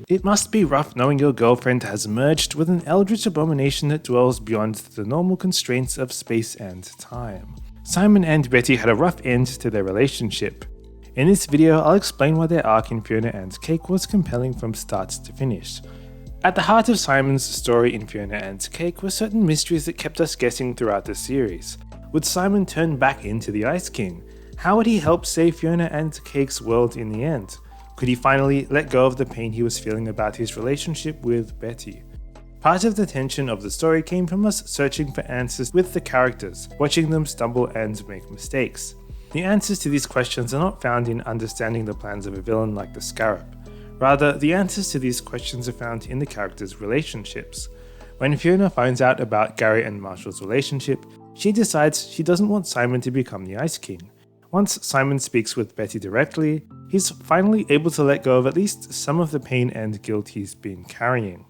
It must be rough knowing your girlfriend has merged with an eldritch abomination that dwells beyond the normal constraints of space and time. Simon and Betty had a rough end to their relationship. In this video, I'll explain why their arc in Fionna and Cake was compelling from start to finish. At the heart of Simon's story in Fionna and Cake were certain mysteries that kept us guessing throughout the series. Would Simon turn back into the Ice King? How would he help save Fionna and Cake's world in the end? Could he finally let go of the pain he was feeling about his relationship with Betty? Part of the tension of the story came from us searching for answers with the characters, watching them stumble and make mistakes. The answers to these questions are not found in understanding the plans of a villain like the Scarab. Rather, the answers to these questions are found in the characters' relationships. When Fionna finds out about Gary and Marshall's relationship, she decides she doesn't want Simon to become the Ice King. Once Simon speaks with Betty directly, he's finally able to let go of at least some of the pain and guilt he's been carrying.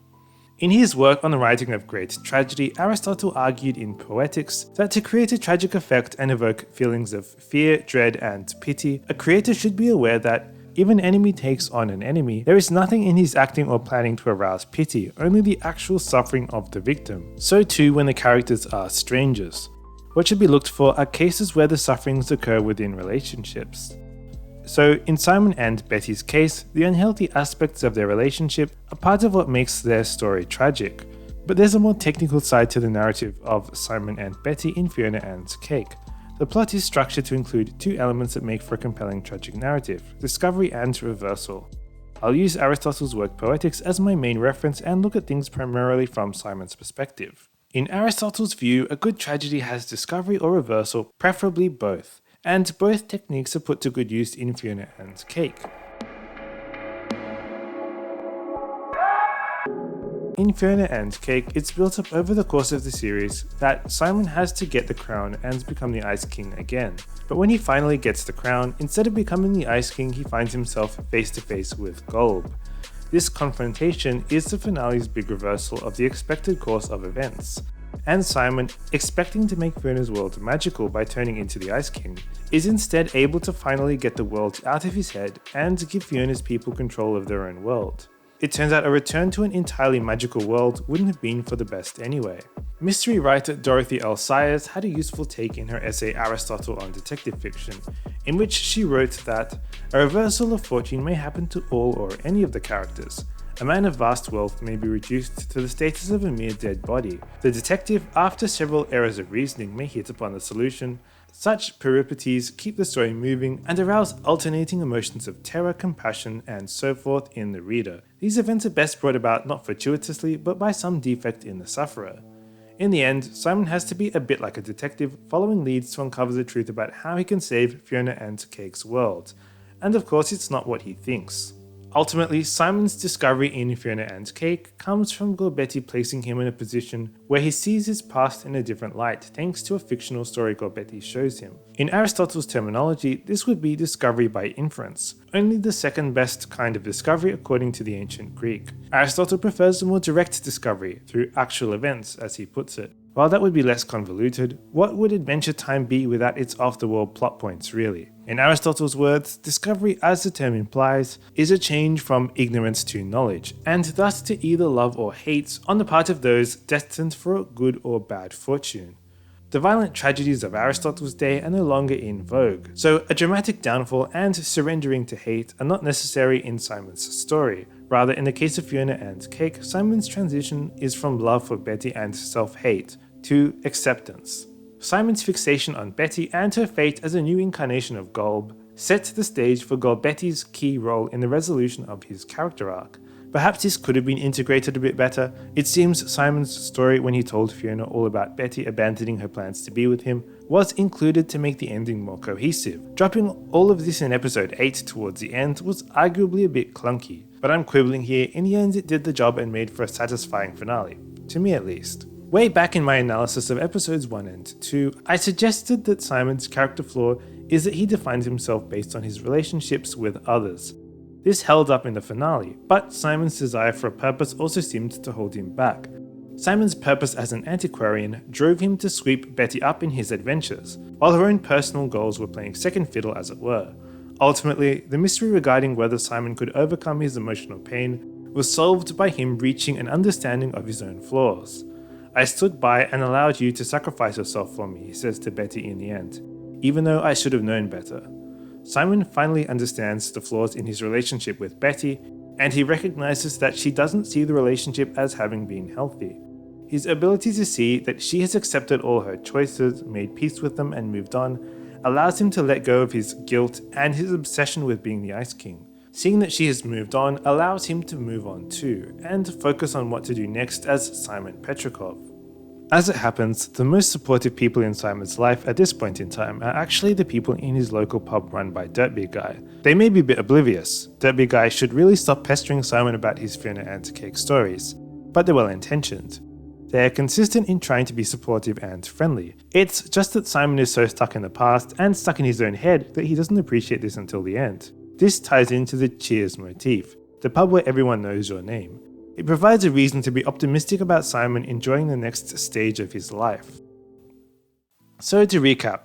In his work on the writing of great tragedy, Aristotle argued in Poetics that to create a tragic effect and evoke feelings of fear, dread, and pity, a creator should be aware that if an enemy takes on an enemy, there is nothing in his acting or planning to arouse pity, only the actual suffering of the victim. So too when the characters are strangers. What should be looked for are cases where the sufferings occur within relationships. So, in Simon and Betty's case, the unhealthy aspects of their relationship are part of what makes their story tragic. But there's a more technical side to the narrative of Simon and Betty in Fionna and Cake. The plot is structured to include two elements that make for a compelling tragic narrative: discovery and reversal. I'll use Aristotle's work Poetics as my main reference and look at things primarily from Simon's perspective. In Aristotle's view, a good tragedy has discovery or reversal, preferably both, and both techniques are put to good use in Fionna and Cake. In Fionna and Cake, it's built up over the course of the series that Simon has to get the crown and become the Ice King again. But when he finally gets the crown, instead of becoming the Ice King, he finds himself face to face with Golb. This confrontation is the finale's big reversal of the expected course of events. And Simon, expecting to make Fiona's world magical by turning into the Ice King, is instead able to finally get the world out of his head and give Fiona's people control of their own world. It turns out a return to an entirely magical world wouldn't have been for the best anyway. Mystery writer Dorothy L. Sayers had a useful take in her essay Aristotle on Detective Fiction, in which she wrote that a reversal of fortune may happen to all or any of the characters. A man of vast wealth may be reduced to the status of a mere dead body. The detective, after several errors of reasoning, may hit upon the solution. Such peripeties keep the story moving and arouse alternating emotions of terror, compassion, and so forth in the reader. These events are best brought about not fortuitously, but by some defect in the sufferer. In the end, Simon has to be a bit like a detective, following leads to uncover the truth about how he can save Fionna and Cake's world. And of course, it's not what he thinks. Ultimately, Simon's discovery in Fionna and Cake comes from Betty placing him in a position where he sees his past in a different light thanks to a fictional story Betty shows him. In Aristotle's terminology, this would be discovery by inference, only the second best kind of discovery according to the ancient Greek. Aristotle prefers a more direct discovery, through actual events, as he puts it. While that would be less convoluted, what would Adventure Time be without its afterworld plot points, really? In Aristotle's words, discovery, as the term implies, is a change from ignorance to knowledge, and thus to either love or hate on the part of those destined for a good or bad fortune. The violent tragedies of Aristotle's day are no longer in vogue, so a dramatic downfall and surrendering to hate are not necessary in Simon's story. Rather, in the case of Fionna and Cake, Simon's transition is from love for Betty and self-hate to acceptance. Simon's fixation on Betty and her fate as a new incarnation of Golb sets the stage for Betty's key role in the resolution of his character arc. Perhaps this could have been integrated a bit better. It seems Simon's story when he told Fionna all about Betty abandoning her plans to be with him was included to make the ending more cohesive. Dropping all of this in episode 8 towards the end was arguably a bit clunky, but I'm quibbling here. In the end, it did the job and made for a satisfying finale, to me at least. Way back in my analysis of episodes 1 and 2, I suggested that Simon's character flaw is that he defines himself based on his relationships with others. This held up in the finale, but Simon's desire for a purpose also seemed to hold him back. Simon's purpose as an antiquarian drove him to sweep Betty up in his adventures, while her own personal goals were playing second fiddle, as it were. Ultimately, the mystery regarding whether Simon could overcome his emotional pain was solved by him reaching an understanding of his own flaws. "I stood by and allowed you to sacrifice yourself for me," he says to Betty in the end, "even though I should have known better." Simon finally understands the flaws in his relationship with Betty, and he recognizes that she doesn't see the relationship as having been healthy. His ability to see that she has accepted all her choices, made peace with them, and moved on allows him to let go of his guilt and his obsession with being the Ice King. Seeing that she has moved on allows him to move on too, and focus on what to do next as Simon Petrikov. As it happens, the most supportive people in Simon's life at this point in time are actually the people in his local pub run by Dirtbig Guy. They may be a bit oblivious. Dirtbig Guy should really stop pestering Simon about his Fionna and Cake stories, but they're well intentioned. They are consistent in trying to be supportive and friendly. It's just that Simon is so stuck in the past and stuck in his own head that he doesn't appreciate this until the end. This ties into the Cheers motif, the pub where everyone knows your name. It provides a reason to be optimistic about Simon enjoying the next stage of his life. So to recap,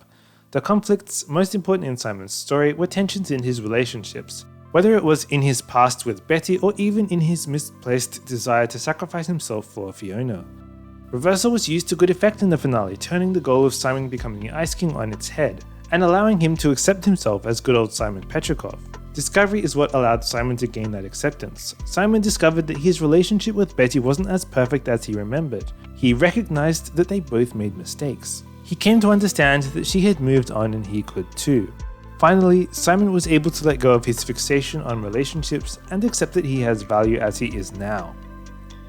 the conflicts most important in Simon's story were tensions in his relationships, whether it was in his past with Betty or even in his misplaced desire to sacrifice himself for Fiona. Reversal was used to good effect in the finale, turning the goal of Simon becoming the Ice King on its head, and allowing him to accept himself as good old Simon Petrikov. Discovery is what allowed Simon to gain that acceptance. Simon discovered that his relationship with Betty wasn't as perfect as he remembered. He recognized that they both made mistakes. He came to understand that she had moved on and he could too. Finally, Simon was able to let go of his fixation on relationships and accept that he has value as he is now.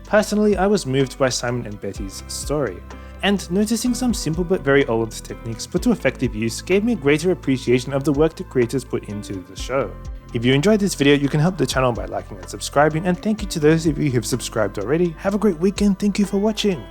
Personally, I was moved by Simon and Betty's story, and noticing some simple but very old techniques put to effective use gave me a greater appreciation of the work the creators put into the show. If you enjoyed this video, you can help the channel by liking and subscribing, and thank you to those of you who have subscribed already. Have a great weekend, thank you for watching!